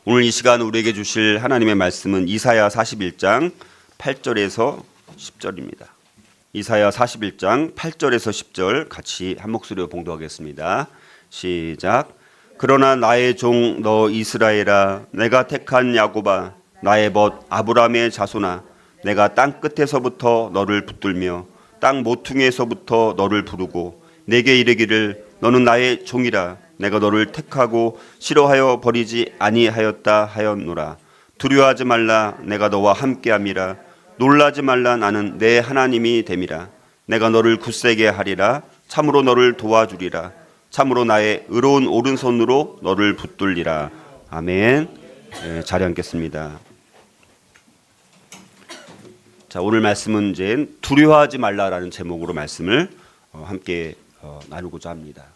오늘 이 시간 우리에게 주실 하나님의 말씀은 이사야 41장 8절에서 10절입니다. 이사야 41장 8절에서 10절 같이 한 목소리로 봉독하겠습니다. 시작. 그러나 나의 종 너 이스라엘아, 내가 택한 야곱아, 나의 벗 아브라함의 자손아, 내가 땅 끝에서부터 너를 붙들며 땅 모퉁이에서부터 너를 부르고 내게 이르기를 너는 나의 종이라. 내가 너를 택하고 싫어하여 버리지 아니하였다 하였노라. 두려워하지 말라, 내가 너와 함께함이라. 놀라지 말라, 나는 내 하나님이 됨이라. 내가 너를 굳세게 하리라. 참으로 너를 도와주리라. 참으로 나의 의로운 오른손으로 너를 붙들리라. 아멘. 자리 앉겠습니다. 자, 오늘 말씀은 이제 두려워하지 말라라는 제목으로 말씀을 함께 나누고자 합니다.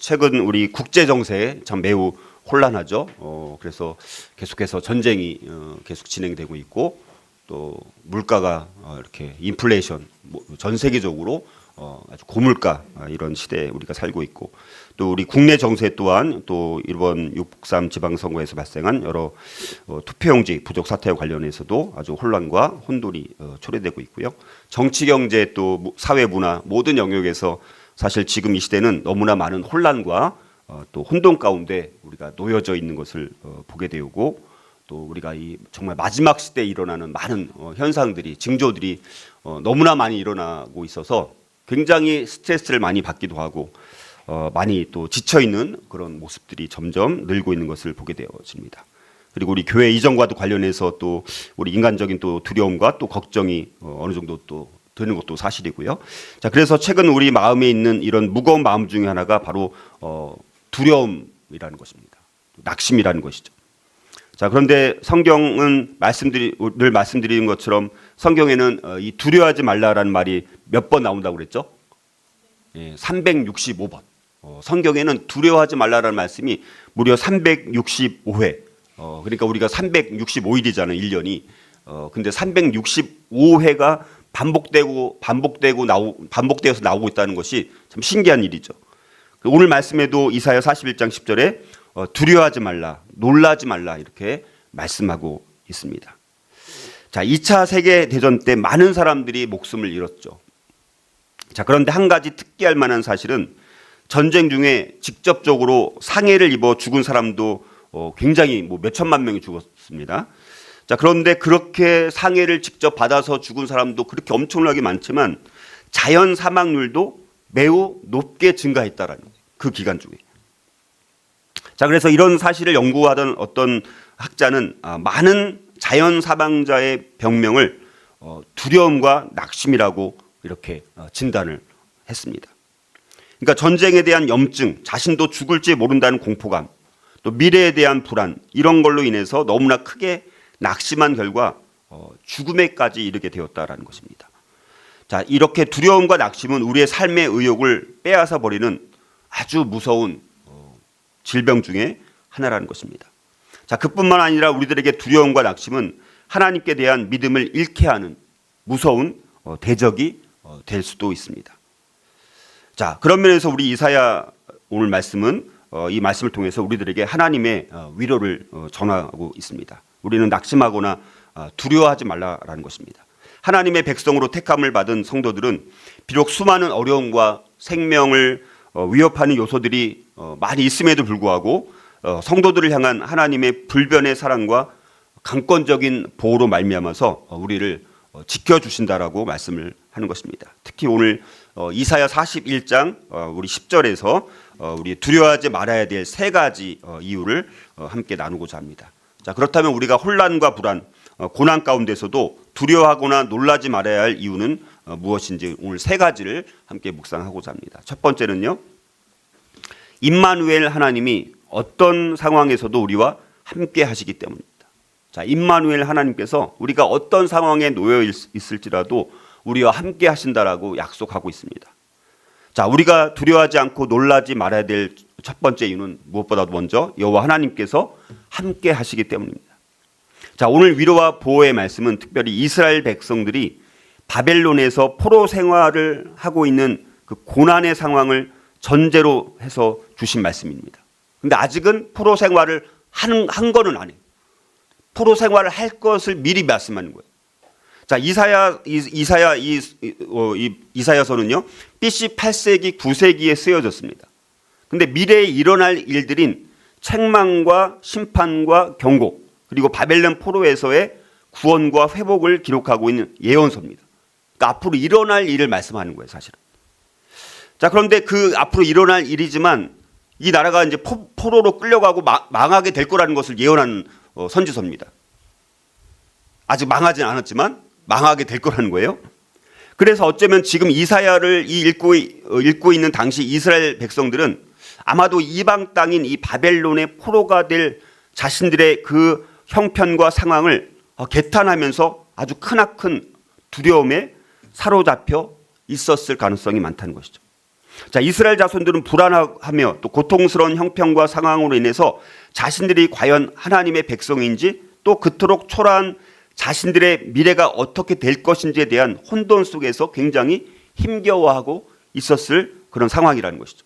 최근 우리 국제 정세 참 매우 혼란하죠. 그래서 계속해서 전쟁이 계속 진행되고 있고, 또 물가가 이렇게 인플레이션, 전 세계적으로 아주 고물가 이런 시대에 우리가 살고 있고, 또 우리 국내 정세 또한 또 이번 6.3 지방선거에서 발생한 여러 투표용지 부족 사태와 관련해서도 아주 혼란과 혼돈이 초래되고 있고요. 정치, 경제, 또 사회, 문화 모든 영역에서 사실 지금 이 시대는 너무나 많은 혼란과 또 혼돈 가운데 우리가 놓여져 있는 것을 보게 되고, 또 우리가 이 정말 마지막 시대에 일어나는 많은 현상들이, 징조들이 너무나 많이 일어나고 있어서 굉장히 스트레스를 많이 받기도 하고 많이 또 지쳐 있는 그런 모습들이 점점 늘고 있는 것을 보게 되어집니다. 그리고 우리 교회 이전과도 관련해서 또 우리 인간적인 또 두려움과 또 걱정이 어느 정도 또 드는 것도 사실이고요. 자, 그래서 최근 우리 마음에 있는 이런 무거운 마음 중에 하나가 바로 두려움이라는 것입니다. 낙심이라는 것이죠. 자, 그런데 성경은 늘 말씀드리는 것처럼 성경에는 이 두려워하지 말라라는 말이 몇 번 나온다고 그랬죠? 365번. 성경에는 두려워하지 말라라는 말씀이 무려 365회. 그러니까 우리가 365일이잖아요, 1년이. 근데 365회가 반복되어서 나오고 있다는 것이 참 신기한 일이죠. 오늘 말씀에도 이사야 41장 10절에 두려워하지 말라, 놀라지 말라 이렇게 말씀하고 있습니다. 자, 2차 세계대전 때 많은 사람들이 목숨을 잃었죠. 자, 그런데 한 가지 특기할 만한 사실은 전쟁 중에 직접적으로 상해를 입어 죽은 사람도 굉장히 몇 천만 명이 죽었습니다. 자, 그런데 그렇게 상해를 직접 받아서 죽은 사람도 그렇게 엄청나게 많지만 자연 사망률도 매우 높게 증가했다라는 거예요. 그 기간 중에. 자, 그래서 이런 사실을 연구하던 어떤 학자는 많은 자연 사망자의 병명을 두려움과 낙심이라고 이렇게 진단을 했습니다. 그러니까 전쟁에 대한 염증, 자신도 죽을지 모른다는 공포감, 또 미래에 대한 불안, 이런 걸로 인해서 너무나 크게 낙심한 결과 죽음에까지 이르게 되었다라는 것입니다. 자, 이렇게 두려움과 낙심은 우리의 삶의 의욕을 빼앗아 버리는 아주 무서운 질병 중에 하나라는 것입니다. 자, 그뿐만 아니라 우리들에게 두려움과 낙심은 하나님께 대한 믿음을 잃게 하는 무서운 대적이 될 수도 있습니다. 자, 그런 면에서 우리 이사야 오늘 말씀은 이 말씀을 통해서 우리들에게 하나님의 위로를 전하고 있습니다. 우리는 낙심하거나 두려워하지 말라라는 것입니다. 하나님의 백성으로 택함을 받은 성도들은 비록 수많은 어려움과 생명을 위협하는 요소들이 많이 있음에도 불구하고 성도들을 향한 하나님의 불변의 사랑과 강권적인 보호로 말미암아서 우리를 지켜주신다라고 말씀을 하는 것입니다. 특히 오늘 이사야 41장 우리 10절에서 우리 두려워하지 말아야 될 세 가지 이유를 함께 나누고자 합니다. 자, 그렇다면 우리가 혼란과 불안, 고난 가운데서도 두려워하거나 놀라지 말아야 할 이유는 무엇인지 오늘 세 가지를 함께 묵상하고자 합니다. 첫 번째는요, 임마누엘 하나님이 어떤 상황에서도 우리와 함께 하시기 때문입니다. 자, 임마누엘 하나님께서 우리가 어떤 상황에 놓여 있을지라도 우리와 함께 하신다라고 약속하고 있습니다. 자, 우리가 두려워하지 않고 놀라지 말아야 될 첫 번째 이유는 무엇보다도 먼저 여호와 하나님께서 함께 하시기 때문입니다. 자, 오늘 위로와 보호의 말씀은 특별히 이스라엘 백성들이 바벨론에서 포로 생활을 하고 있는 그 고난의 상황을 전제로 해서 주신 말씀입니다. 근데 아직은 포로 생활을 한 거는 아니에요. 포로 생활을 할 것을 미리 말씀하는 거예요. 자, 이사야서는요, BC 8세기, 9세기에 쓰여졌습니다. 근데 미래에 일어날 일들인 책망과 심판과 경고, 그리고 바벨론 포로에서의 구원과 회복을 기록하고 있는 예언서입니다. 그러니까 앞으로 일어날 일을 말씀하는 거예요, 사실은. 자, 그런데 그 앞으로 일어날 일이지만 이 나라가 이제 포로로 끌려가고 망하게 될 거라는 것을 예언하는 선지서입니다. 아직 망하진 않았지만 망하게 될 거라는 거예요. 그래서 어쩌면 지금 이사야를 읽고 있는 당시 이스라엘 백성들은 아마도 이방 땅인 이 바벨론의 포로가 될 자신들의 그 형편과 상황을 개탄하면서 아주 크나큰 두려움에 사로잡혀 있었을 가능성이 많다는 것이죠. 자, 이스라엘 자손들은 불안하며 또 고통스러운 형편과 상황으로 인해서 자신들이 과연 하나님의 백성인지 또 그토록 초라한 자신들의 미래가 어떻게 될 것인지에 대한 혼돈 속에서 굉장히 힘겨워하고 있었을 그런 상황이라는 것이죠.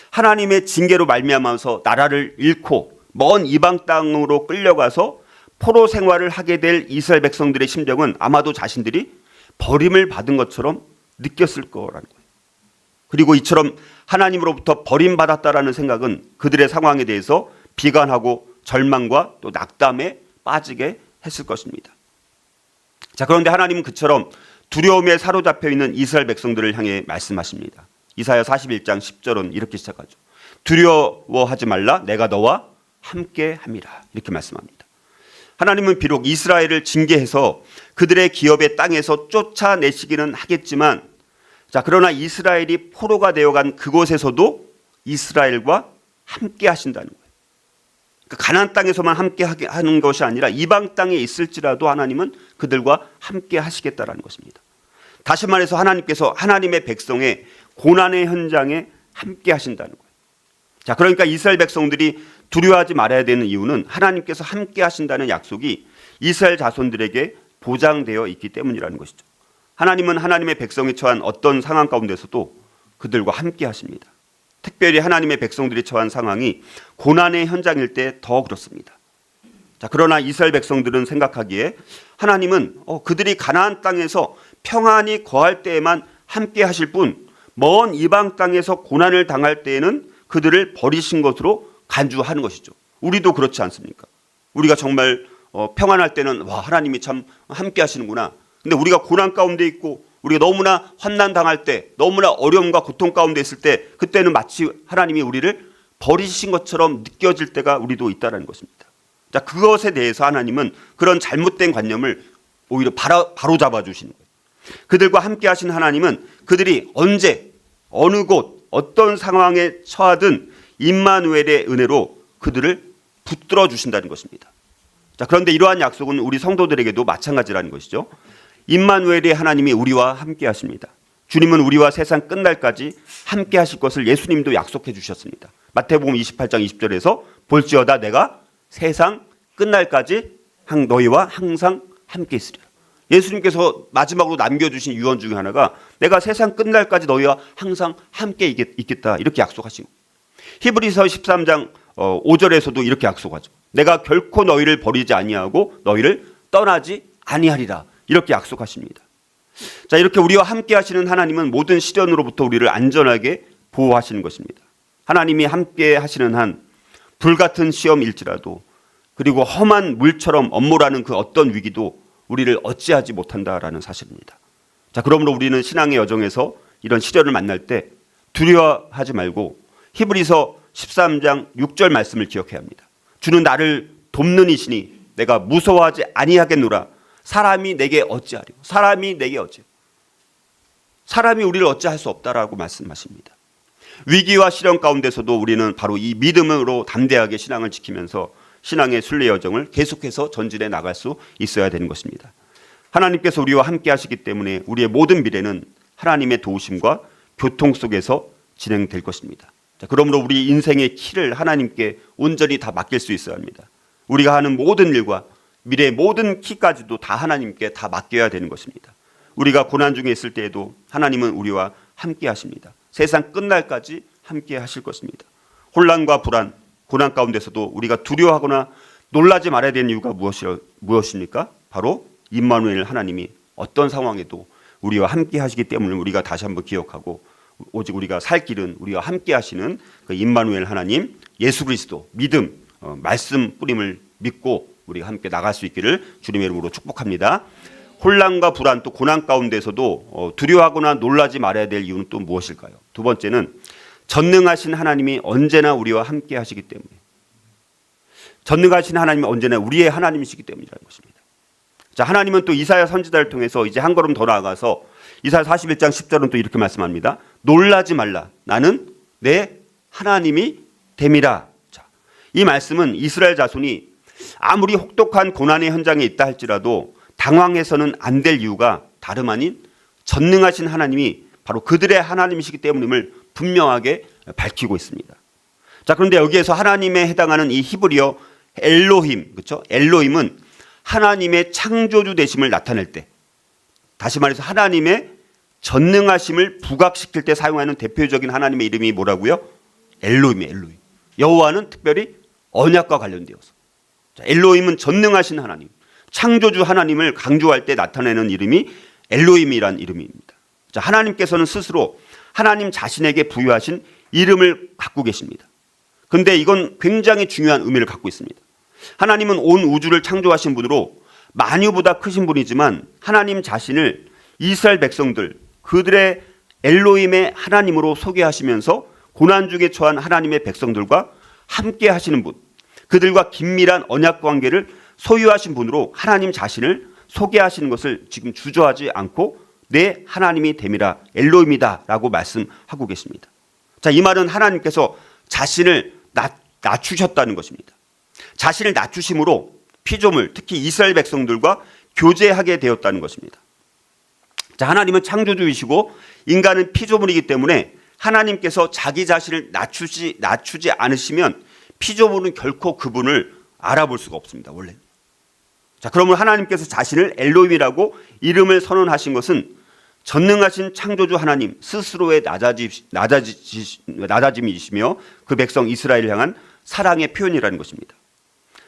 하나님의 징계로 말미암아서 나라를 잃고 먼 이방 땅으로 끌려가서 포로 생활을 하게 될 이스라엘 백성들의 심정은 아마도 자신들이 버림을 받은 것처럼 느꼈을 거라는 거예요. 그리고 이처럼 하나님으로부터 버림받았다라는 생각은 그들의 상황에 대해서 비관하고 절망과 또 낙담에 빠지게 했을 것입니다. 자, 그런데 하나님은 그처럼 두려움에 사로잡혀 있는 이스라엘 백성들을 향해 말씀하십니다. 이사야 41장 10절은 이렇게 시작하죠. 두려워하지 말라, 내가 너와 함께 함이라. 이렇게 말씀합니다. 하나님은 비록 이스라엘을 징계해서 그들의 기업의 땅에서 쫓아내시기는 하겠지만, 자, 그러나 이스라엘이 포로가 되어간 그곳에서도 이스라엘과 함께 하신다는 거예요. 가나안 땅에서만 함께 하는 것이 아니라 이방 땅에 있을지라도 하나님은 그들과 함께 하시겠다라는 것입니다. 다시 말해서 하나님께서 하나님의 백성의 고난의 현장에 함께 하신다는 거예요. 자, 그러니까 이스라엘 백성들이 두려워하지 말아야 되는 이유는 하나님께서 함께 하신다는 약속이 이스라엘 자손들에게 보장되어 있기 때문이라는 것이죠. 하나님은 하나님의 백성이 처한 어떤 상황 가운데서도 그들과 함께 하십니다. 특별히 하나님의 백성들이 처한 상황이 고난의 현장일 때 더 그렇습니다. 자, 그러나 이스라엘 백성들은 생각하기에 하나님은 그들이 가나안 땅에서 평안히 거할 때에만 함께 하실 뿐, 먼 이방 땅에서 고난을 당할 때에는 그들을 버리신 것으로 간주하는 것이죠. 우리도 그렇지 않습니까? 우리가 정말 평안할 때는 와, 하나님이 참 함께 하시는구나. 근데 우리가 고난 가운데 있고 우리가 너무나 환난 당할 때, 너무나 어려움과 고통 가운데 있을 때, 그때는 마치 하나님이 우리를 버리신 것처럼 느껴질 때가 우리도 있다는 것입니다. 자, 그것에 대해서 하나님은 그런 잘못된 관념을 오히려 바로 잡아주시는 거예요. 그들과 함께 하신 하나님은 그들이 언제, 어느 곳, 어떤 상황에 처하든 임마누엘의 은혜로 그들을 붙들어 주신다는 것입니다. 자, 그런데 이러한 약속은 우리 성도들에게도 마찬가지라는 것이죠. 임마누엘의 하나님이 우리와 함께 하십니다. 주님은 우리와 세상 끝날까지 함께 하실 것을 예수님도 약속해 주셨습니다. 마태복음 28장 20절에서 볼지어다 내가 세상 끝날까지 너희와 항상 함께 있으리라. 예수님께서 마지막으로 남겨주신 유언 중에 하나가 내가 세상 끝날까지 너희와 항상 함께 있겠다, 이렇게 약속하신 거예요. 히브리서 13장 5절에서도 이렇게 약속하죠. 내가 결코 너희를 버리지 아니하고 너희를 떠나지 아니하리라, 이렇게 약속하십니다. 자, 이렇게 우리와 함께 하시는 하나님은 모든 시련으로부터 우리를 안전하게 보호하시는 것입니다. 하나님이 함께 하시는 한 불같은 시험일지라도, 그리고 험한 물처럼 엄몰하는 그 어떤 위기도 우리를 어찌하지 못한다라는 사실입니다. 자, 그러므로 우리는 신앙의 여정에서 이런 시련을 만날 때 두려워하지 말고 히브리서 13장 6절 말씀을 기억해야 합니다. 주는 나를 돕는 이시니 내가 무서워하지 아니하겠노라. 사람이 내게 어찌하리요. 사람이 내게 어찌. 사람이 우리를 어찌할 수 없다라고 말씀하십니다. 위기와 시련 가운데서도 우리는 바로 이 믿음으로 담대하게 신앙을 지키면서 신앙의 순례 여정을 계속해서 전진해 나갈 수 있어야 되는 것입니다. 하나님께서 우리와 함께 하시기 때문에 우리의 모든 미래는 하나님의 도우심과 교통 속에서 진행될 것입니다. 자, 그러므로 우리 인생의 키를 하나님께 온전히 다 맡길 수 있어야 합니다. 우리가 하는 모든 일과 미래의 모든 키까지도 다 하나님께 다 맡겨야 되는 것입니다. 우리가 고난 중에 있을 때에도 하나님은 우리와 함께 하십니다. 세상 끝날까지 함께 하실 것입니다. 혼란과 불안, 고난 가운데서도 우리가 두려워하거나 놀라지 말아야 되는 이유가 무엇입니까? 바로 임마누엘 하나님이 어떤 상황에도 우리와 함께 하시기 때문에 우리가 다시 한번 기억하고, 오직 우리가 살 길은 우리와 함께 하시는 그 임마누엘 하나님, 예수 그리스도, 믿음, 말씀 뿌림을 믿고 우리가 함께 나갈 수 있기를 주님의 이름으로 축복합니다. 혼란과 불안, 또 고난 가운데서도 두려워하거나 놀라지 말아야 될 이유는 또 무엇일까요? 두 번째는 전능하신 하나님이 언제나 우리와 함께 하시기 때문에, 전능하신 하나님이 언제나 우리의 하나님이시기 때문이라는 것입니다. 자, 하나님은 또 이사야 선지자를 통해서 이제 한 걸음 더 나아가서 이사야 41장 10절은 또 이렇게 말씀합니다. 놀라지 말라, 나는 내 하나님이 됨이라. 자, 이 말씀은 이스라엘 자손이 아무리 혹독한 고난의 현장에 있다 할지라도 당황해서는 안 될 이유가 다름 아닌 전능하신 하나님이 바로 그들의 하나님이시기 때문임을 분명하게 밝히고 있습니다. 자, 그런데 여기에서 하나님에 해당하는 이 히브리어 엘로힘, 그렇죠? 엘로힘은 하나님의 창조주 되심을 나타낼 때, 다시 말해서 하나님의 전능하심을 부각시킬 때 사용하는 대표적인 하나님의 이름이 뭐라고요? 엘로힘이에요. 엘로힘. 여호와는 특별히 언약과 관련되어서, 자, 엘로힘은 전능하신 하나님, 창조주 하나님을 강조할 때 나타내는 이름이 엘로힘이란 이름입니다. 자, 하나님께서는 스스로 하나님 자신에게 부여하신 이름을 갖고 계십니다. 그런데 이건 굉장히 중요한 의미를 갖고 있습니다. 하나님은 온 우주를 창조하신 분으로 만유보다 크신 분이지만 하나님 자신을 이스라엘 백성들, 그들의 엘로힘의 하나님으로 소개하시면서 고난 중에 처한 하나님의 백성들과 함께 하시는 분, 그들과 긴밀한 언약 관계를 소유하신 분으로 하나님 자신을 소개하시는 것을 지금 주저하지 않고 내 하나님이 됨이라, 엘로힘이다 라고 말씀하고 계십니다. 자, 이 말은 하나님께서 자신을 낮추셨다는 것입니다. 자신을 낮추심으로 피조물, 특히 이스라엘 백성들과 교제하게 되었다는 것입니다. 자, 하나님은 창조주이시고 인간은 피조물이기 때문에 하나님께서 자기 자신을 낮추지 않으시면 피조물은 결코 그분을 알아볼 수가 없습니다. 원래. 자, 그러면 하나님께서 자신을 엘로힘이라고 이름을 선언하신 것은 전능하신 창조주 하나님 스스로의 낮아짐이시며 그 백성 이스라엘을 향한 사랑의 표현이라는 것입니다.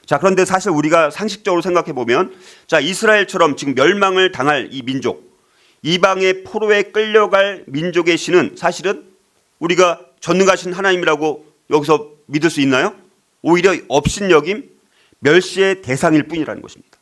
자, 그런데 사실 우리가 상식적으로 생각해 보면, 자, 이스라엘처럼 지금 멸망을 당할 이 민족, 이방의 포로에 끌려갈 민족의 신은 사실은 우리가 전능하신 하나님이라고 여기서 믿을 수 있나요? 오히려 업신여김, 멸시의 대상일 뿐이라는 것입니다.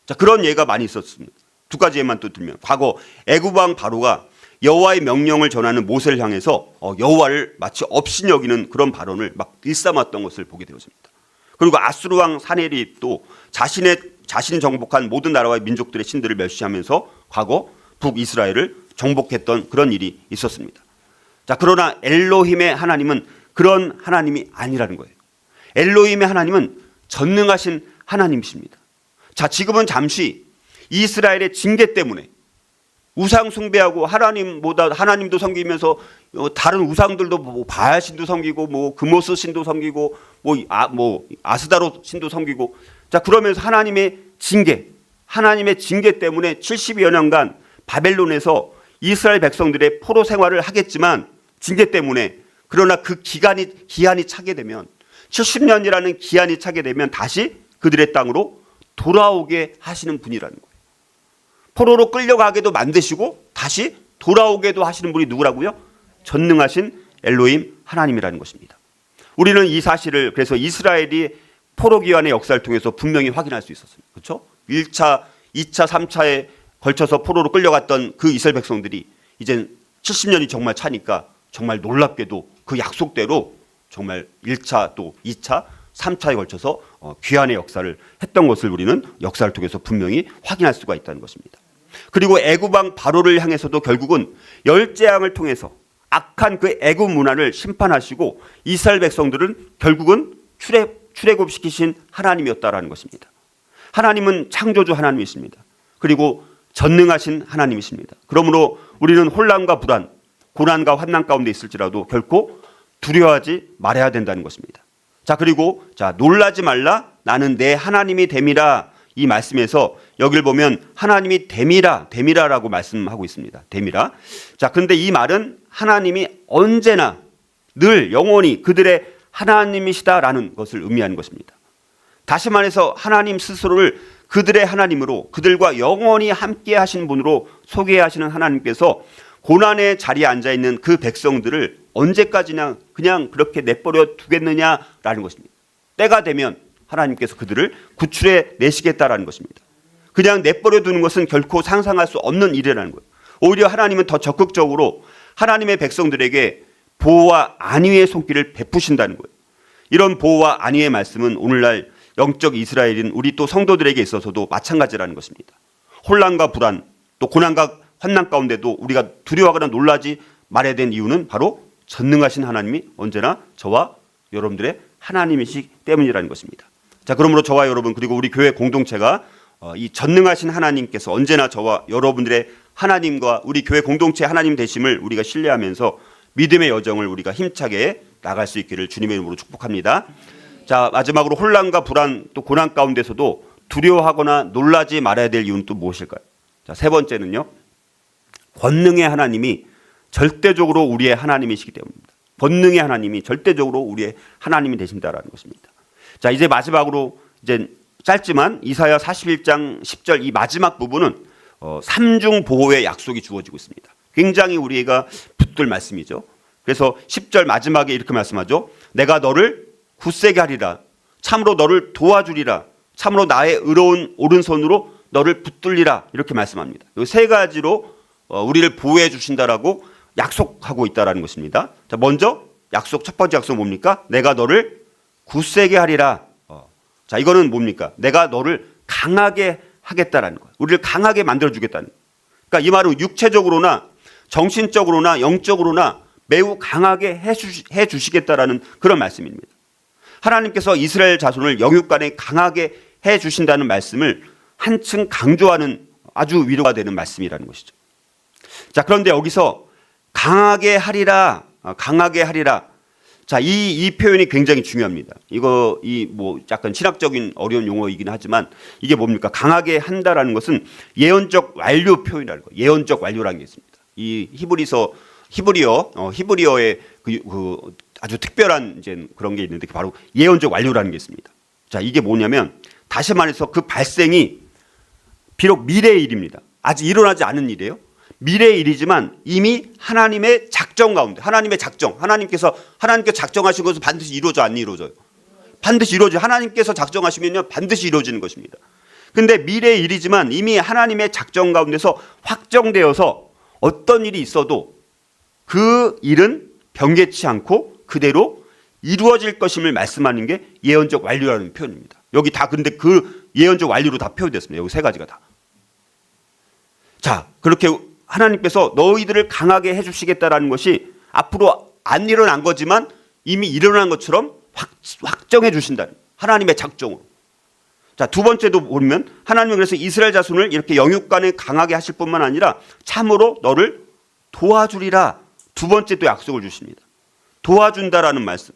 자, 그런 예가 많이 있었습니다. 두 가지 예만 또 들면, 과거 애굽 왕 바로가 여호와의 명령을 전하는 모세를 향해서 여호와를 마치 업신여기는 그런 발언을 막 일삼았던 것을 보게 되었습니다. 그리고 아수르 왕 사네립도 자신이 정복한 모든 나라와 민족들의 신들을 멸시하면서 과거 북이스라엘을 정복했던 그런 일이 있었습니다. 자, 그러나 엘로힘의 하나님은 그런 하나님이 아니라는 거예요. 엘로힘의 하나님은 전능하신 하나님이십니다. 자, 지금은 잠시 이스라엘의 징계 때문에 우상 숭배하고 하나님도 섬기면서 다른 우상들도 뭐 바알 신도 섬기고 뭐 금오스 신도 섬기고 뭐 아스다로 신도 섬기고, 자, 그러면서 하나님의 징계 때문에 70여 년간 바벨론에서 이스라엘 백성들의 포로 생활을 하겠지만, 징계 때문에, 그러나 그 기한이 차게 되면, 70년이라는 기한이 차게 되면 다시 그들의 땅으로 돌아오게 하시는 분이라는 거예요. 포로로 끌려가게도 만드시고 다시 돌아오게도 하시는 분이 누구라고요? 전능하신 엘로힘 하나님이라는 것입니다. 우리는 이 사실을 그래서 이스라엘이 포로 기환의 역사를 통해서 분명히 확인할 수 있었습니다. 그렇죠? 1차, 2차, 3차에 걸쳐서 포로로 끌려갔던 그 이스라엘 백성들이 이제 70년이 정말 차니까 정말 놀랍게도 그 약속대로 정말 1차 또 2차, 3차에 걸쳐서 귀환의 역사를 했던 것을 우리는 역사를 통해서 분명히 확인할 수가 있다는 것입니다. 그리고 애굽 왕 바로를 향해서도 결국은 열재앙을 통해서 악한 그 애굽 문화를 심판하시고 이스라엘 백성들은 결국은 출애굽시키신 하나님이었다라는 것입니다. 하나님은 창조주 하나님이십니다. 그리고 전능하신 하나님이십니다. 그러므로 우리는 혼란과 불안, 고난과 환난 가운데 있을지라도 결코 두려워하지 말아야 된다는 것입니다. 자, 그리고 놀라지 말라, 나는 내 하나님이 됨이라. 이 말씀에서 여기를 보면 하나님이 됨이라라고 말씀하고 있습니다. 됨이라. 자, 그런데 이 말은 하나님이 언제나 늘 영원히 그들의 하나님이시다라는 것을 의미하는 것입니다. 다시 말해서 하나님 스스로를 그들의 하나님으로, 그들과 영원히 함께 하신 분으로 소개하시는 하나님께서 고난의 자리에 앉아있는 그 백성들을 언제까지나 그냥 그렇게 내버려 두겠느냐라는 것입니다. 때가 되면 하나님께서 그들을 구출해 내시겠다라는 것입니다. 그냥 내버려 두는 것은 결코 상상할 수 없는 일이라는 거예요. 오히려 하나님은 더 적극적으로 하나님의 백성들에게 보호와 안위의 손길을 베푸신다는 거예요. 이런 보호와 안위의 말씀은 오늘날 영적 이스라엘인 우리 또 성도들에게 있어서도 마찬가지라는 것입니다. 혼란과 불안, 또 고난과 환난 가운데도 우리가 두려워하거나 놀라지 말아야 되는 이유는 바로 전능하신 하나님이 언제나 저와 여러분들의 하나님이시기 때문이라는 것입니다. 자, 그러므로 저와 여러분 그리고 우리 교회 공동체가 이 전능하신 하나님께서 언제나 저와 여러분들의 하나님과 우리 교회 공동체 하나님 되심을 우리가 신뢰하면서 믿음의 여정을 우리가 힘차게 나갈 수 있기를 주님의 이름으로 축복합니다. 자, 마지막으로 혼란과 불안 또 고난 가운데서도 두려워하거나 놀라지 말아야 될 이유는 또 무엇일까요? 자, 세 번째는요. 권능의 하나님이 절대적으로 우리의 하나님이시기 때문입니다. 권능의 하나님이 절대적으로 우리의 하나님이 되신다라는 것입니다. 자, 이제 마지막으로 이제 짧지만 이사야 41장 10절 이 마지막 부분은 삼중 보호의 약속이 주어지고 있습니다. 굉장히 우리가 붙들 말씀이죠. 그래서 10절 마지막에 이렇게 말씀하죠. 내가 너를 굳세게 하리라. 참으로 너를 도와주리라. 참으로 나의 의로운 오른손으로 너를 붙들리라. 이렇게 말씀합니다. 이 세 가지로 우리를 보호해 주신다라고 약속하고 있다라는 것입니다. 자, 먼저 약속 첫 번째 약속 뭡니까? 내가 너를 굳세게 하리라. 자, 이거는 뭡니까? 내가 너를 강하게 하겠다라는 거예요. 우리를 강하게 만들어 주겠다는 거예요. 그러니까 이 말은 육체적으로나 정신적으로나 영적으로나 매우 강하게 해 주시겠다라는 그런 말씀입니다. 하나님께서 이스라엘 자손을 영육간에 강하게 해 주신다는 말씀을 한층 강조하는 아주 위로가 되는 말씀이라는 것이죠. 자, 그런데 여기서 강하게 하리라, 강하게 하리라. 자, 이 표현이 굉장히 중요합니다. 이거 뭐 약간 신학적인 어려운 용어이긴 하지만 이게 뭡니까? 강하게 한다라는 것은 예언적 완료 표현이라는 거예요. 예언적 완료라는 게 있습니다. 이 히브리어의 그 아주 특별한 이제 그런 게 있는데 바로 예언적 완료라는 게 있습니다. 자, 이게 뭐냐면 다시 말해서 그 발생이 비록 미래의 일입니다. 아직 일어나지 않은 일이에요. 미래의 일이지만 이미 하나님의 작정 가운데 하나님의 작정 하나님께서 작정하신 것은 반드시 이루어져 안 이루어져요? 반드시 이루어져요. 하나님께서 작정하시면요 반드시 이루어지는 것입니다. 근데 미래의 일이지만 이미 하나님의 작정 가운데서 확정되어서 어떤 일이 있어도 그 일은 변개치 않고 그대로 이루어질 것임을 말씀하는 게 예언적 완료라는 표현입니다. 여기 다 근데 그 예언적 완료로 다 표현됐습니다. 여기 세 가지가 다. 자, 그렇게 하나님께서 너희들을 강하게 해주시겠다라는 것이 앞으로 안 일어난 거지만 이미 일어난 것처럼 확정해 주신다는 하나님의 작정으로. 자, 두 번째도 보면 하나님은 그래서 이스라엘 자손을 이렇게 영육간에 강하게 하실 뿐만 아니라 참으로 너를 도와주리라. 두 번째 또 약속을 주십니다. 도와준다라는 말씀.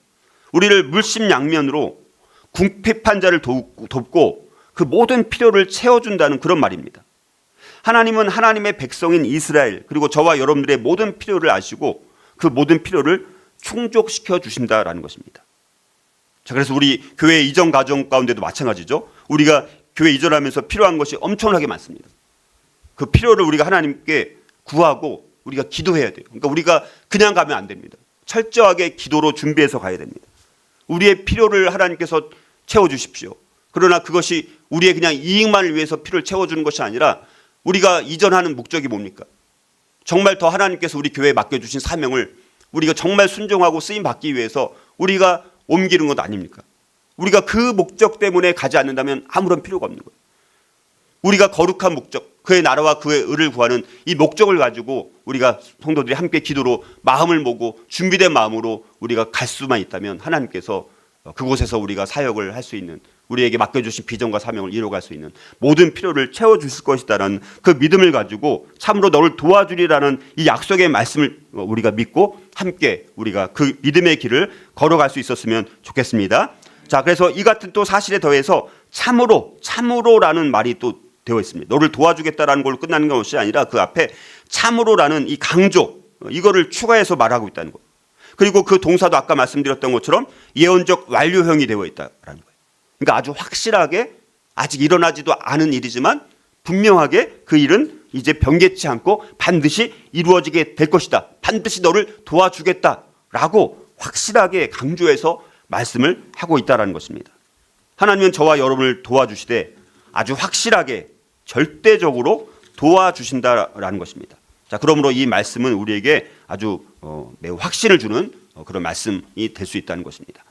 우리를 물심양면으로 궁핍한 자를 돕고 그 모든 필요를 채워준다는 그런 말입니다. 하나님은 하나님의 백성인 이스라엘 그리고 저와 여러분들의 모든 필요를 아시고 그 모든 필요를 충족시켜 주신다라는 것입니다. 자, 그래서 우리 교회 이전 과정 가운데도 마찬가지죠. 우리가 교회 이전하면서 필요한 것이 엄청나게 많습니다. 그 필요를 우리가 하나님께 구하고 우리가 기도해야 돼요. 그러니까 우리가 그냥 가면 안 됩니다. 철저하게 기도로 준비해서 가야 됩니다. 우리의 필요를 하나님께서 채워주십시오. 그러나 그것이 우리의 그냥 이익만을 위해서 필요를 채워주는 것이 아니라 우리가 이전하는 목적이 뭡니까? 정말 더 하나님께서 우리 교회에 맡겨주신 사명을 우리가 정말 순종하고 쓰임받기 위해서 우리가 옮기는 것 아닙니까? 우리가 그 목적 때문에 가지 않는다면 아무런 필요가 없는 거예요. 우리가 거룩한 목적, 그의 나라와 그의 의를 구하는 이 목적을 가지고 우리가 성도들이 함께 기도로 마음을 모으고 준비된 마음으로 우리가 갈 수만 있다면 하나님께서 그곳에서 우리가 사역을 할 수 있는 우리에게 맡겨주신 비전과 사명을 이루어갈 수 있는 모든 필요를 채워주실 것이다라는 그 믿음을 가지고 참으로 너를 도와주리라는 이 약속의 말씀을 우리가 믿고 함께 우리가 그 믿음의 길을 걸어갈 수 있었으면 좋겠습니다. 자, 그래서 이 같은 또 사실에 더해서 참으로라는 말이 또 되어 있습니다. 너를 도와주겠다라는 걸로 끝나는 것이 아니라 그 앞에 참으로라는 이 강조 이거를 추가해서 말하고 있다는 것. 그리고 그 동사도 아까 말씀드렸던 것처럼 예언적 완료형이 되어 있다라는 거예요. 그러니까 아주 확실하게 아직 일어나지도 않은 일이지만 분명하게 그 일은 이제 변개치 않고 반드시 이루어지게 될 것이다. 반드시 너를 도와주겠다라고 확실하게 강조해서 말씀을 하고 있다는 것입니다. 하나님은 저와 여러분을 도와주시되 아주 확실하게 절대적으로 도와주신다라는 것입니다. 자, 그러므로 이 말씀은 우리에게 아주 매우 확신을 주는 그런 말씀이 될 수 있다는 것입니다.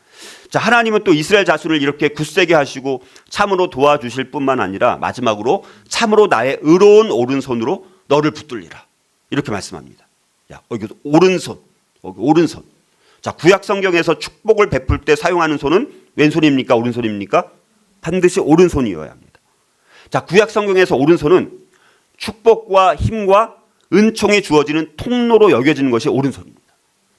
자, 하나님은 또 이스라엘 자손을 이렇게 굳세게 하시고 참으로 도와주실 뿐만 아니라 마지막으로 참으로 나의 의로운 오른손으로 너를 붙들리라 이렇게 말씀합니다. 야, 여기 오른손, 여기 오른손. 자, 구약 성경에서 축복을 베풀 때 사용하는 손은 왼손입니까? 오른손입니까? 반드시 오른손이어야 합니다. 자, 구약 성경에서 오른손은 축복과 힘과 은총이 주어지는 통로로 여겨지는 것이 오른손입니다.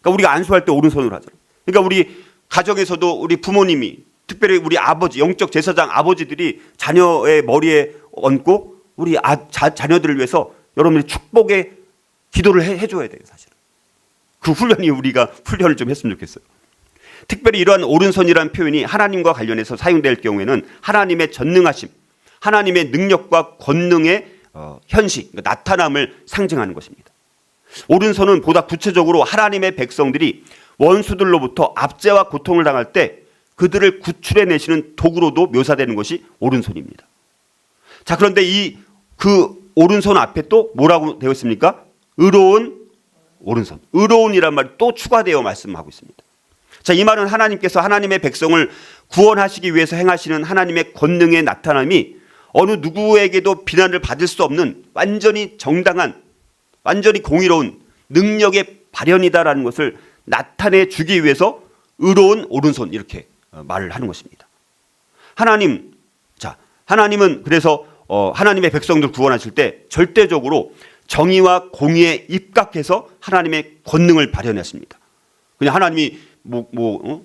그러니까 우리가 안수할 때 오른손으로 하잖아요. 그러니까 우리 가정에서도 우리 부모님이 특별히 우리 아버지, 영적 제사장 아버지들이 자녀의 머리에 얹고 우리 자녀들을 위해서 여러분들이 축복의 기도를 해줘야 돼요, 사실은. 그 훈련이 우리가 훈련을 좀 했으면 좋겠어요. 특별히 이러한 오른손이라는 표현이 하나님과 관련해서 사용될 경우에는 하나님의 전능하심, 하나님의 능력과 권능의 현시, 그러니까 나타남을 상징하는 것입니다. 오른손은 보다 구체적으로 하나님의 백성들이 원수들로부터 압제와 고통을 당할 때 그들을 구출해내시는 도구로도 묘사되는 것이 오른손입니다. 자, 그런데 그 오른손 앞에 또 뭐라고 되어 있습니까? 의로운 오른손. 의로운이란 말이 또 추가되어 말씀하고 있습니다. 자, 이 말은 하나님께서 하나님의 백성을 구원하시기 위해서 행하시는 하나님의 권능의 나타남이 어느 누구에게도 비난을 받을 수 없는 완전히 정당한, 완전히 공의로운 능력의 발현이다라는 것을 나타내 주기 위해서 의로운 오른손 이렇게 말을 하는 것입니다. 하나님은 그래서 하나님의 백성들 구원하실 때 절대적으로 정의와 공의에 입각해서 하나님의 권능을 발현했습니다. 그냥 하나님이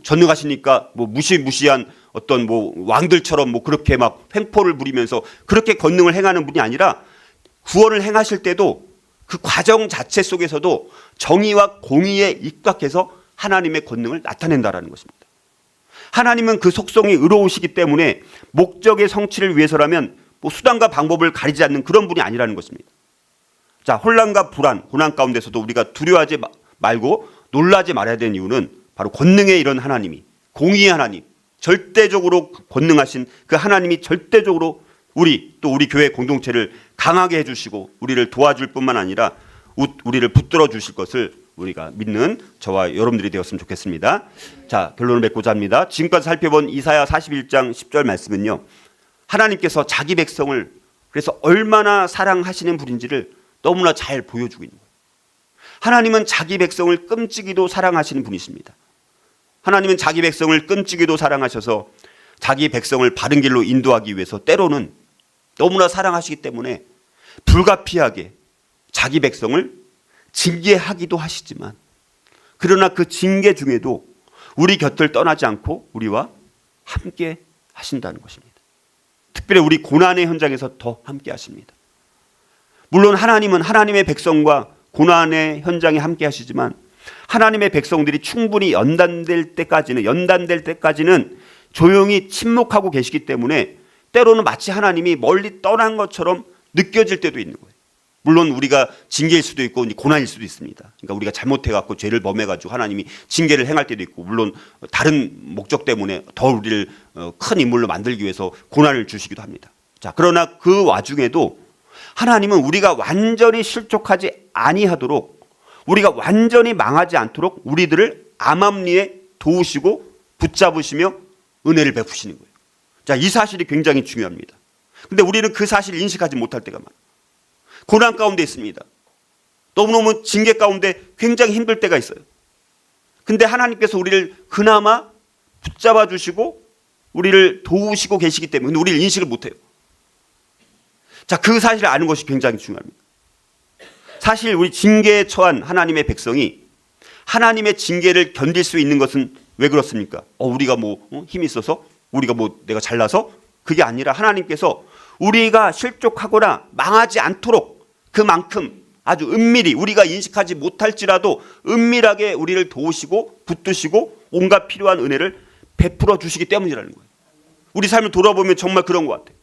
전능하시니까 무시무시한 어떤 왕들처럼 그렇게 막 횡포를 부리면서 그렇게 권능을 행하는 분이 아니라 구원을 행하실 때도 그 과정 자체 속에서도 정의와 공의에 입각해서 하나님의 권능을 나타낸다라는 것입니다. 하나님은 그 속성이 의로우시기 때문에 목적의 성취를 위해서라면 수단과 방법을 가리지 않는 그런 분이 아니라는 것입니다. 자, 혼란과 불안, 고난 가운데서도 우리가 두려워하지 말고 놀라지 말아야 되는 이유는 바로 권능의 이런 하나님이, 공의의 하나님, 절대적으로 권능하신 그 하나님이 절대적으로 우리 교회 공동체를 강하게 해주시고 우리를 도와줄 뿐만 아니라 우리를 붙들어 주실 것을 우리가 믿는 저와 여러분들이 되었으면 좋겠습니다. 자, 결론을 맺고자 합니다. 지금까지 살펴본 이사야 41장 10절 말씀은요, 하나님께서 자기 백성을 그래서 얼마나 사랑하시는 분인지를 너무나 잘 보여주고 있는 거예요. 하나님은 자기 백성을 끔찍이도 사랑하시는 분이십니다. 하나님은 자기 백성을 끔찍이도 사랑하셔서 자기 백성을 바른 길로 인도하기 위해서 때로는 너무나 사랑하시기 때문에 불가피하게 자기 백성을 징계하기도 하시지만, 그러나 그 징계 중에도 우리 곁을 떠나지 않고 우리와 함께 하신다는 것입니다. 특별히 우리 고난의 현장에서 더 함께 하십니다. 물론 하나님은 하나님의 백성과 고난의 현장에 함께 하시지만 하나님의 백성들이 충분히 연단될 때까지는 조용히 침묵하고 계시기 때문에 때로는 마치 하나님이 멀리 떠난 것처럼 느껴질 때도 있는 거예요. 물론 우리가 징계일 수도 있고 고난일 수도 있습니다. 그러니까 우리가 잘못해갖고 죄를 범해가지고 하나님이 징계를 행할 때도 있고, 물론 다른 목적 때문에 더 우리를 큰 인물로 만들기 위해서 고난을 주시기도 합니다. 자, 그러나 그 와중에도 하나님은 우리가 완전히 실족하지 아니하도록, 우리가 완전히 망하지 않도록 우리들을 암암리에 도우시고 붙잡으시며 은혜를 베푸시는 거예요. 자, 이 사실이 굉장히 중요합니다. 근데 우리는 그 사실을 인식하지 못할 때가 많아요. 고난 가운데 있습니다. 너무너무 징계 가운데 굉장히 힘들 때가 있어요. 근데 하나님께서 우리를 그나마 붙잡아 주시고 우리를 도우시고 계시기 때문에, 근데 우리를 인식을 못해요. 자, 그 사실을 아는 것이 굉장히 중요합니다. 사실 우리 징계에 처한 하나님의 백성이 하나님의 징계를 견딜 수 있는 것은 왜 그렇습니까? 우리가 힘이 있어서, 우리가 내가 잘나서, 그게 아니라 하나님께서 우리가 실족하거나 망하지 않도록 그만큼 아주 은밀히, 우리가 인식하지 못할지라도 은밀하게 우리를 도우시고 붙드시고 온갖 필요한 은혜를 베풀어 주시기 때문이라는 거예요. 우리 삶을 돌아보면 정말 그런 것 같아요.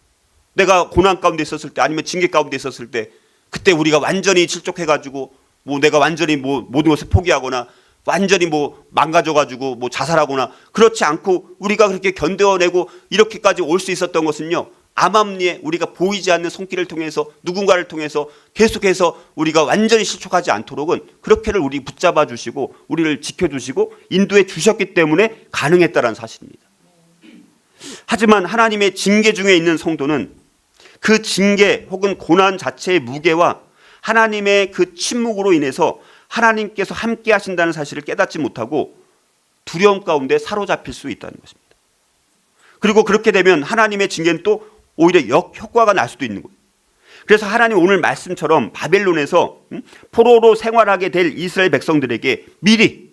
내가 고난 가운데 있었을 때 아니면 징계 가운데 있었을 때 그때 우리가 완전히 실족해가지고 내가 완전히 모든 것을 포기하거나 완전히 망가져가지고 자살하거나 그렇지 않고 우리가 그렇게 견뎌내고 이렇게까지 올 수 있었던 것은요, 암암리에 우리가 보이지 않는 손길을 통해서 누군가를 통해서 계속해서 우리가 완전히 실족하지 않도록은 그렇게를 우리 붙잡아 주시고 우리를 지켜주시고 인도해 주셨기 때문에 가능했다는 사실입니다. 하지만 하나님의 징계 중에 있는 성도는 그 징계 혹은 고난 자체의 무게와 하나님의 그 침묵으로 인해서 하나님께서 함께 하신다는 사실을 깨닫지 못하고 두려움 가운데 사로잡힐 수 있다는 것입니다. 그리고 그렇게 되면 하나님의 징계는 또 오히려 역효과가 날 수도 있는 거예요. 그래서 하나님 오늘 말씀처럼 바벨론에서 포로로 생활하게 될 이스라엘 백성들에게 미리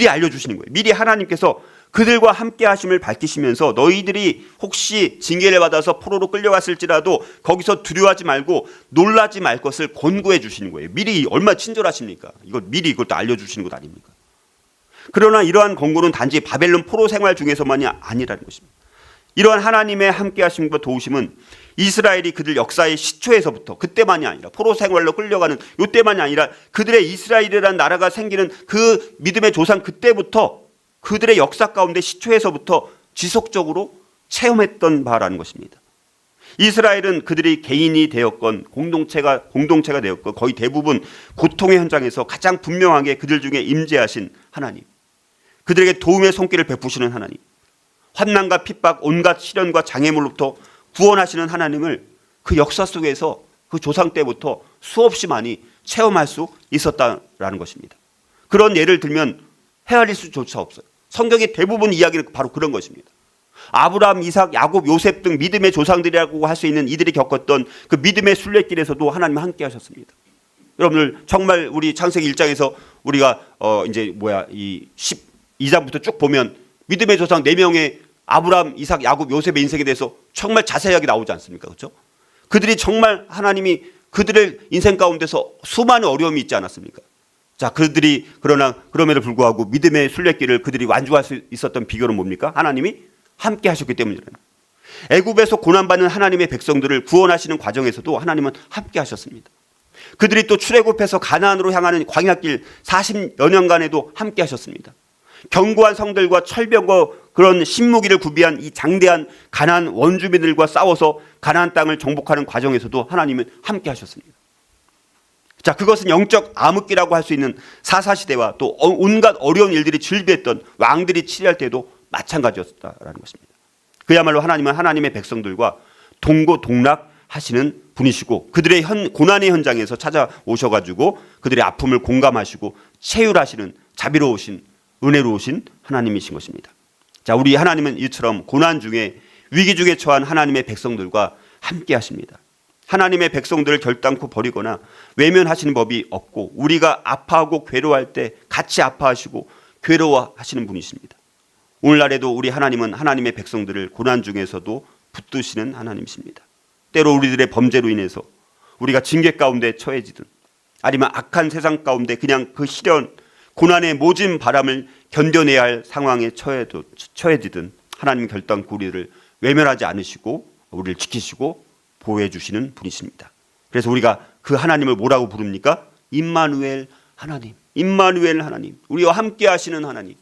알려주시는 거예요. 미리 하나님께서 그들과 함께 하심을 밝히시면서 너희들이 혹시 징계를 받아서 포로로 끌려갔을지라도 거기서 두려워하지 말고 놀라지 말 것을 권고해 주시는 거예요. 미리 얼마나 친절하십니까? 미리 이걸 또 알려주시는 것 아닙니까? 그러나 이러한 권고는 단지 바벨론 포로 생활 중에서만이 아니라는 것입니다. 이러한 하나님의 함께 하심과 도우심은 이스라엘이 그들 역사의 시초에서부터 그때만이 아니라 포로 생활로 끌려가는 이때만이 아니라 그들의 이스라엘이라는 나라가 생기는 그 믿음의 조상 그때부터 그들의 역사 가운데 시초에서부터 지속적으로 체험했던 바라는 것입니다. 이스라엘은 그들이 개인이 되었건 공동체가 되었건 거의 대부분 고통의 현장에서 가장 분명하게 그들 중에 임재하신 하나님, 그들에게 도움의 손길을 베푸시는 하나님, 환난과 핍박, 온갖 시련과 장애물로부터 구원하시는 하나님을 그 역사 속에서 그 조상 때부터 수없이 많이 체험할 수 있었다라는 것입니다. 그런 예를 들면 헤아릴 수조차 없어요. 성경의 대부분 이야기는 바로 그런 것입니다. 아브라함, 이삭, 야곱, 요셉 등 믿음의 조상들이라고 할 수 있는 이들이 겪었던 그 믿음의 순례길에서도 하나님 함께 하셨습니다. 여러분들 정말 우리 창세기 1장에서 우리가 이 12장부터 쭉 보면 믿음의 조상 4명의 아브라함, 이삭, 야곱, 요셉의 인생에 대해서 정말 자세하게 나오지 않습니까? 그렇죠? 그들이 정말 하나님이 그들의 인생 가운데서 수많은 어려움이 있지 않았습니까? 자, 그들이 그럼에도 불구하고 믿음의 순례길을 그들이 완주할 수 있었던 비결은 뭡니까? 하나님이 함께 하셨기 때문이라는. 애굽에서 고난받는 하나님의 백성들을 구원하시는 과정에서도 하나님은 함께 하셨습니다. 그들이 또 출애굽해서 가나안으로 향하는 광야길 40여 년간에도 함께 하셨습니다. 견고한 성들과 철벽과 그런 신무기를 구비한 이 장대한 가나안 원주민들과 싸워서 가나안 땅을 정복하는 과정에서도 하나님은 함께 하셨습니다. 자, 그것은 영적 암흑기라고 할 수 있는 사사시대와 또 온갖 어려운 일들이 질비했던 왕들이 치리할 때도 마찬가지였다라는 것입니다. 그야말로 하나님은 하나님의 백성들과 동고동락하시는 분이시고 그들의 고난의 현장에서 찾아오셔가지고 그들의 아픔을 공감하시고 체휼하시는 자비로우신 은혜로우신 하나님이신 것입니다. 자, 우리 하나님은 이처럼 고난 중에 위기 중에 처한 하나님의 백성들과 함께 하십니다. 하나님의 백성들을 결단코 버리거나 외면하시는 법이 없고 우리가 아파하고 괴로워할 때 같이 아파하시고 괴로워하시는 분이십니다. 오늘날에도 우리 하나님은 하나님의 백성들을 고난 중에서도 붙드시는 하나님이십니다. 때로 우리들의 범죄로 인해서 우리가 징계 가운데 처해지든 아니면 악한 세상 가운데 그냥 그 시련 고난의 모진 바람을 견뎌내야 할 상황에 처해지든 하나님 결단코 우리를 외면하지 않으시고 우리를 지키시고 보호해 주시는 분이십니다. 그래서 우리가 그 하나님을 뭐라고 부릅니까? 임마누엘 하나님, 임마누엘 하나님, 우리와 함께 하시는 하나님.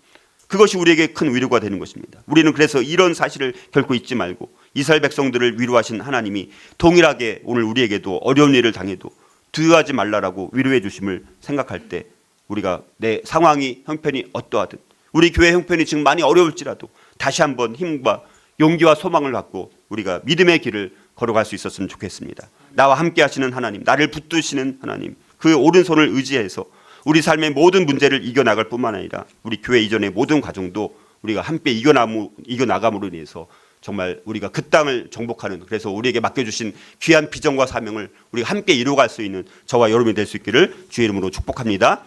그것이 우리에게 큰 위로가 되는 것입니다. 우리는 그래서 이런 사실을 결코 잊지 말고 이스라엘 백성들을 위로하신 하나님이 동일하게 오늘 우리에게도 어려운 일을 당해도 두려워하지 말라라고 위로해 주심을 생각할 때 우리가 내 상황이 형편이 어떠하든 우리 교회 형편이 지금 많이 어려울지라도 다시 한번 힘과 용기와 소망을 갖고 우리가 믿음의 길을 걸어갈 수 있었으면 좋겠습니다. 나와 함께 하시는 하나님, 나를 붙드시는 하나님, 그 오른손을 의지해서 우리 삶의 모든 문제를 이겨나갈 뿐만 아니라 우리 교회 이전의 모든 과정도 우리가 함께 이겨나감으로 인해서 정말 우리가 그 땅을 정복하는, 그래서 우리에게 맡겨주신 귀한 비전과 사명을 우리가 함께 이루어갈 수 있는 저와 여러분이 될 수 있기를 주의 이름으로 축복합니다.